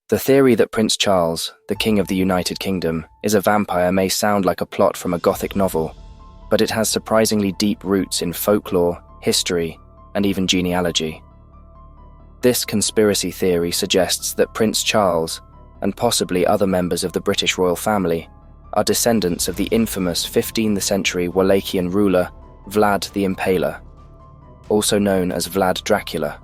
The theory that Prince Charles, the King of the United Kingdom, is a vampire may sound like a plot from a Gothic novel, but it has surprisingly deep roots in folklore, history, and even genealogy. This conspiracy theory suggests that Prince Charles, and possibly other members of the British royal family, are descendants of the infamous 15th century Wallachian ruler Vlad the Impaler, also known as Vlad Dracula.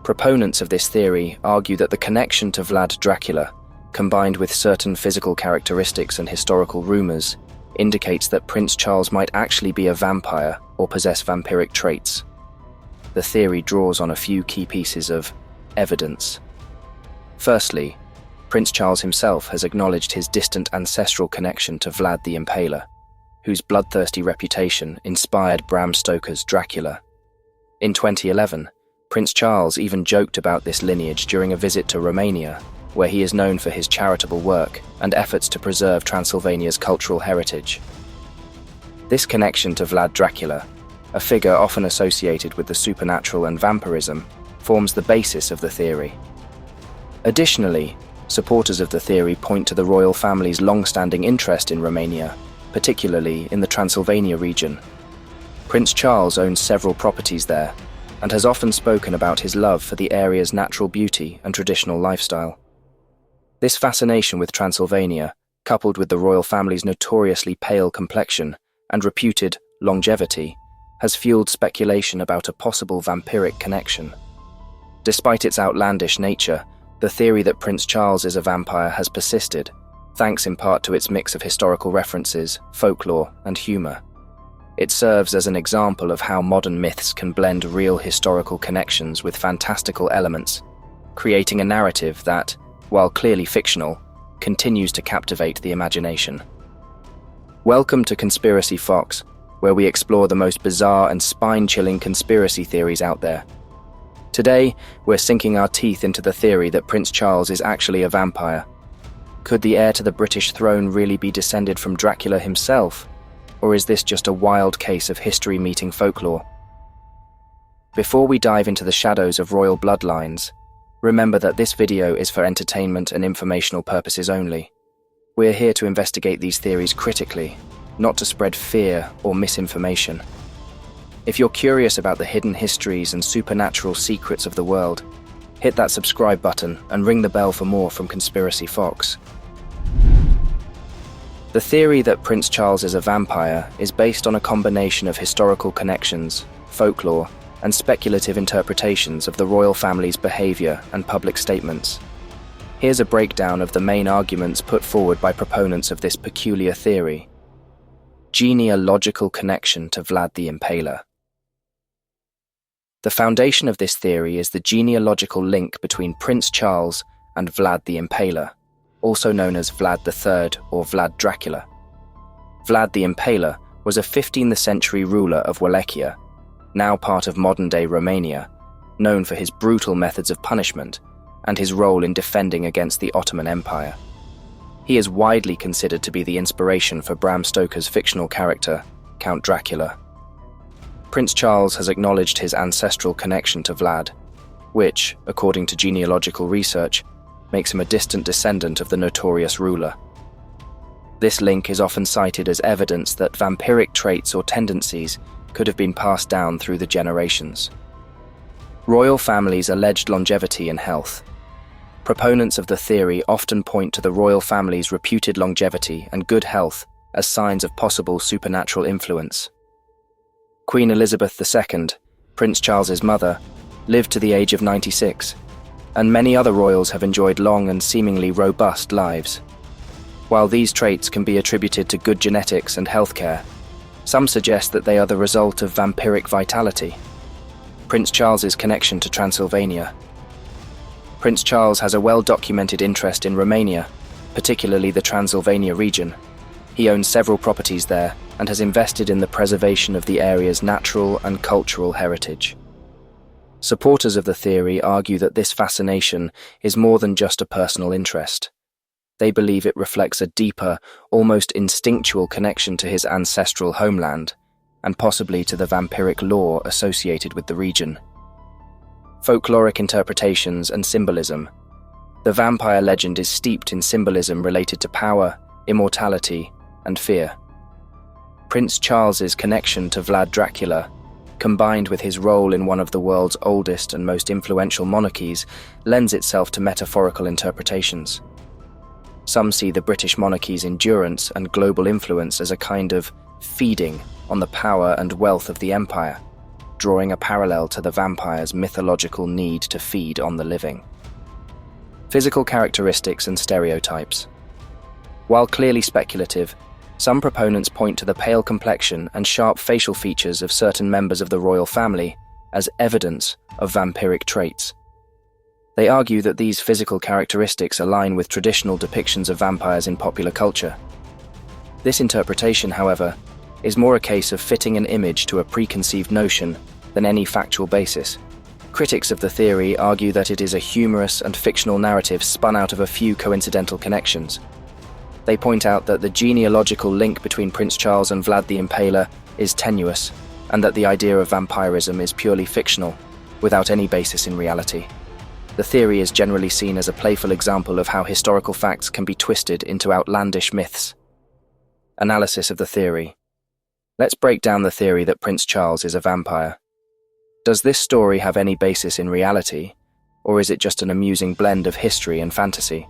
Proponents of this theory argue that the connection to Vlad Dracula, combined with certain physical characteristics and historical rumors, indicates that Prince Charles might actually be a vampire or possess vampiric traits. The theory draws on a few key pieces of evidence. Firstly, Prince Charles himself has acknowledged his distant ancestral connection to Vlad the Impaler, whose bloodthirsty reputation inspired Bram Stoker's Dracula. In 2011, Prince Charles even joked about this lineage during a visit to Romania, where he is known for his charitable work and efforts to preserve Transylvania's cultural heritage. This connection to Vlad Dracula, a figure often associated with the supernatural and vampirism, forms the basis of the theory. Additionally, supporters of the theory point to the royal family's long-standing interest in Romania, particularly in the Transylvania region. Prince Charles owns several properties there, and has often spoken about his love for the area's natural beauty and traditional lifestyle. This fascination with Transylvania, coupled with the royal family's notoriously pale complexion and reputed longevity, has fueled speculation about a possible vampiric connection. Despite its outlandish nature, the theory that Prince Charles is a vampire has persisted, thanks in part to its mix of historical references, folklore, and humor. It serves as an example of how modern myths can blend real historical connections with fantastical elements, creating a narrative that, while clearly fictional, continues to captivate the imagination. Welcome to Conspiracy Fox, where we explore the most bizarre and spine-chilling conspiracy theories out there. Today, we're sinking our teeth into the theory that Prince Charles is actually a vampire. Could the heir to the British throne really be descended from Dracula himself? Or is this just a wild case of history meeting folklore? Before we dive into the shadows of royal bloodlines, remember that this video is for entertainment and informational purposes only. We're here to investigate these theories critically, not to spread fear or misinformation. If you're curious about the hidden histories and supernatural secrets of the world, hit that subscribe button and ring the bell for more from Conspiracy Fox. The theory that Prince Charles is a vampire is based on a combination of historical connections, folklore, and speculative interpretations of the royal family's behavior and public statements. Here's a breakdown of the main arguments put forward by proponents of this peculiar theory. Genealogical connection to Vlad the Impaler. The foundation of this theory is the genealogical link between Prince Charles and Vlad the Impaler, also known as Vlad III or Vlad Dracula. Vlad the Impaler was a 15th century ruler of Wallachia, now part of modern-day Romania, known for his brutal methods of punishment and his role in defending against the Ottoman Empire. He is widely considered to be the inspiration for Bram Stoker's fictional character, Count Dracula. Prince Charles has acknowledged his ancestral connection to Vlad, which, according to genealogical research, makes him a distant descendant of the notorious ruler. This link is often cited as evidence that vampiric traits or tendencies could have been passed down through the generations. Royal families' alleged longevity and health. Proponents of the theory often point to the royal family's reputed longevity and good health as signs of possible supernatural influence. Queen Elizabeth II, Prince Charles's mother, lived to the age of 96, and many other royals have enjoyed long and seemingly robust lives. While these traits can be attributed to good genetics and healthcare, some suggest that they are the result of vampiric vitality. Prince Charles's connection to Transylvania. Prince Charles has a well-documented interest in Romania, particularly the Transylvania region. He owns several properties there and has invested in the preservation of the area's natural and cultural heritage. Supporters of the theory argue that this fascination is more than just a personal interest. They believe it reflects a deeper, almost instinctual connection to his ancestral homeland, and possibly to the vampiric lore associated with the region. Folkloric interpretations and symbolism. The vampire legend is steeped in symbolism related to power, immortality, and fear. Prince Charles's connection to Vlad Dracula, combined with his role in one of the world's oldest and most influential monarchies, lends itself to metaphorical interpretations. Some see the British monarchy's endurance and global influence as a kind of feeding on the power and wealth of the empire, drawing a parallel to the vampire's mythological need to feed on the living. Physical characteristics and stereotypes. While clearly speculative, some proponents point to the pale complexion and sharp facial features of certain members of the royal family as evidence of vampiric traits. They argue that these physical characteristics align with traditional depictions of vampires in popular culture. This interpretation, however, is more a case of fitting an image to a preconceived notion than any factual basis. Critics of the theory argue that it is a humorous and fictional narrative spun out of a few coincidental connections. They point out that the genealogical link between Prince Charles and Vlad the Impaler is tenuous, and that the idea of vampirism is purely fictional, without any basis in reality. The theory is generally seen as a playful example of how historical facts can be twisted into outlandish myths. Analysis of the theory. Let's break down the theory that Prince Charles is a vampire. Does this story have any basis in reality, or is it just an amusing blend of history and fantasy?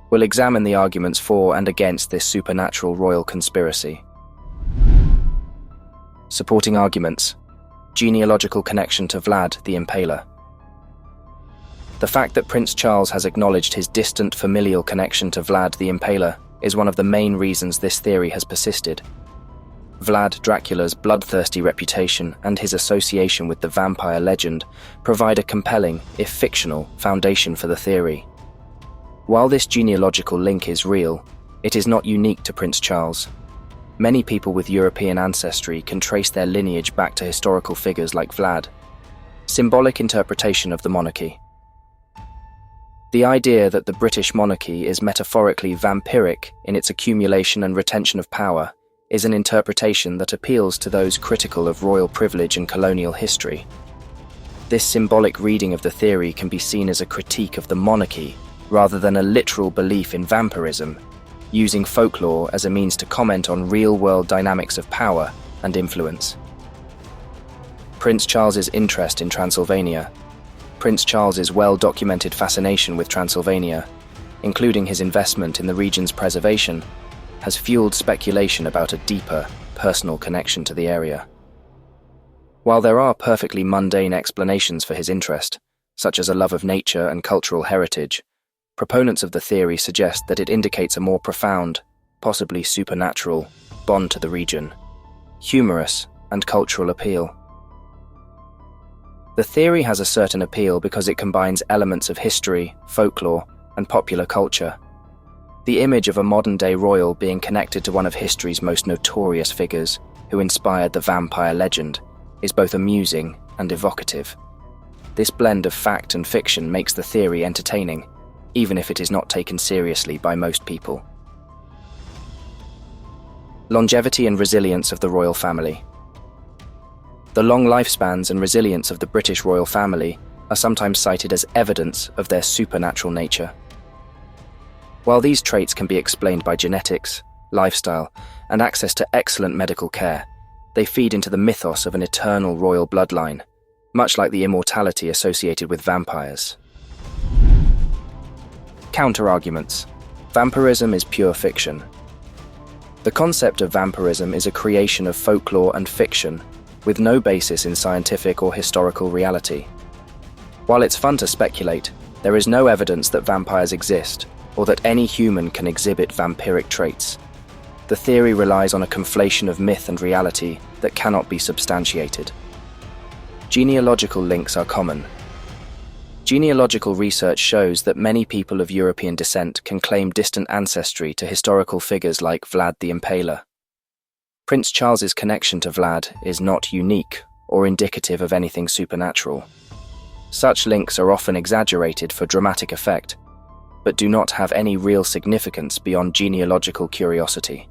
We'll examine the arguments for and against this supernatural royal conspiracy. Supporting arguments. Genealogical connection to Vlad the Impaler. The fact that Prince Charles has acknowledged his distant familial connection to Vlad the Impaler is one of the main reasons this theory has persisted. Vlad Dracula's bloodthirsty reputation and his association with the vampire legend provide a compelling, if fictional, foundation for the theory. While this genealogical link is real, it is not unique to Prince Charles. Many people with European ancestry can trace their lineage back to historical figures like Vlad. Symbolic interpretation of the monarchy. The idea that the British monarchy is metaphorically vampiric in its accumulation and retention of power is an interpretation that appeals to those critical of royal privilege and colonial history. This symbolic reading of the theory can be seen as a critique of the monarchy rather than a literal belief in vampirism, using folklore as a means to comment on real-world dynamics of power and influence. Prince Charles's interest in Transylvania. Prince Charles's well-documented fascination with Transylvania, including his investment in the region's preservation, has fueled speculation about a deeper, personal connection to the area. While there are perfectly mundane explanations for his interest, such as a love of nature and cultural heritage, proponents of the theory suggest that it indicates a more profound, possibly supernatural, bond to the region, humorous and cultural appeal. The theory has a certain appeal because it combines elements of history, folklore, and popular culture. The image of a modern-day royal being connected to one of history's most notorious figures who inspired the vampire legend is both amusing and evocative. This blend of fact and fiction makes the theory entertaining, even if it is not taken seriously by most people. Longevity and resilience of the royal family. The long lifespans and resilience of the British royal family are sometimes cited as evidence of their supernatural nature. While these traits can be explained by genetics, lifestyle, and access to excellent medical care, they feed into the mythos of an eternal royal bloodline, much like the immortality associated with vampires. Counter-arguments. Vampirism is pure fiction. The concept of vampirism is a creation of folklore and fiction, with no basis in scientific or historical reality. While it's fun to speculate, there is no evidence that vampires exist, or that any human can exhibit vampiric traits. The theory relies on a conflation of myth and reality that cannot be substantiated. Genealogical links are common. Genealogical research shows that many people of European descent can claim distant ancestry to historical figures like Vlad the Impaler. Prince Charles's connection to Vlad is not unique or indicative of anything supernatural. Such links are often exaggerated for dramatic effect, but do not have any real significance beyond genealogical curiosity.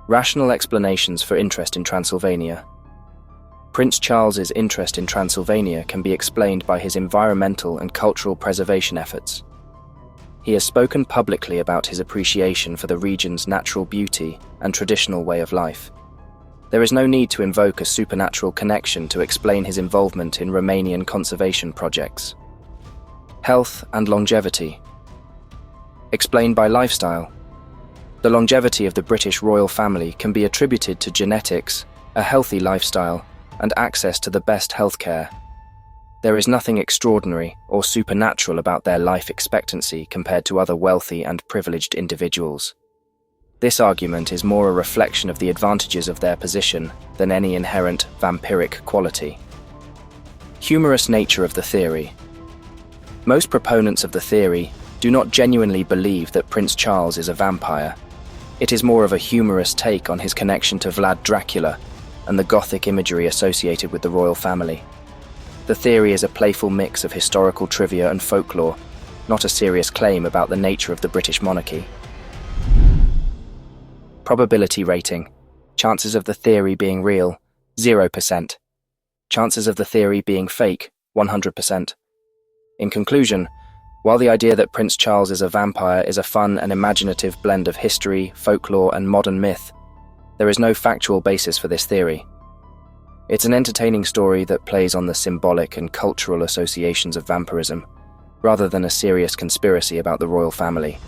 Rational explanations for interest in Transylvania. Prince Charles's interest in Transylvania can be explained by his environmental and cultural preservation efforts. he has spoken publicly about his appreciation for the region's natural beauty and traditional way of life. There is no need to invoke a supernatural connection to explain his involvement in Romanian conservation projects. Health and longevity. Explained by lifestyle. The longevity of the British royal family can be attributed to genetics, a healthy lifestyle, and access to the best healthcare. There is nothing extraordinary or supernatural about their life expectancy compared to other wealthy and privileged individuals. This argument is more a reflection of the advantages of their position than any inherent vampiric quality. Humorous nature of the theory. Most proponents of the theory do not genuinely believe that Prince Charles is a vampire. It is more of a humorous take on his connection to Vlad Dracula and the Gothic imagery associated with the royal family. The theory is a playful mix of historical trivia and folklore, not a serious claim about the nature of the British monarchy. Probability rating. Chances of the theory being real, 0%. Chances of the theory being fake, 100%. In conclusion, while the idea that Prince Charles is a vampire is a fun and imaginative blend of history, folklore, and modern myth, there is no factual basis for this theory. It's an entertaining story that plays on the symbolic and cultural associations of vampirism, rather than a serious conspiracy about the royal family.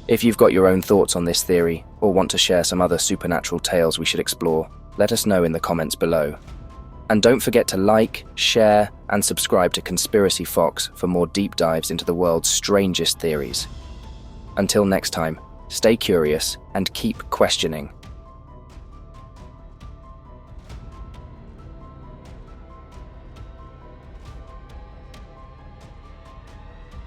If you've got your own thoughts on this theory, or want to share some other supernatural tales we should explore, let us know in the comments below. And don't forget to like, share, and subscribe to Conspiracy Fox for more deep dives into the world's strangest theories. Until next time, stay curious and keep questioning.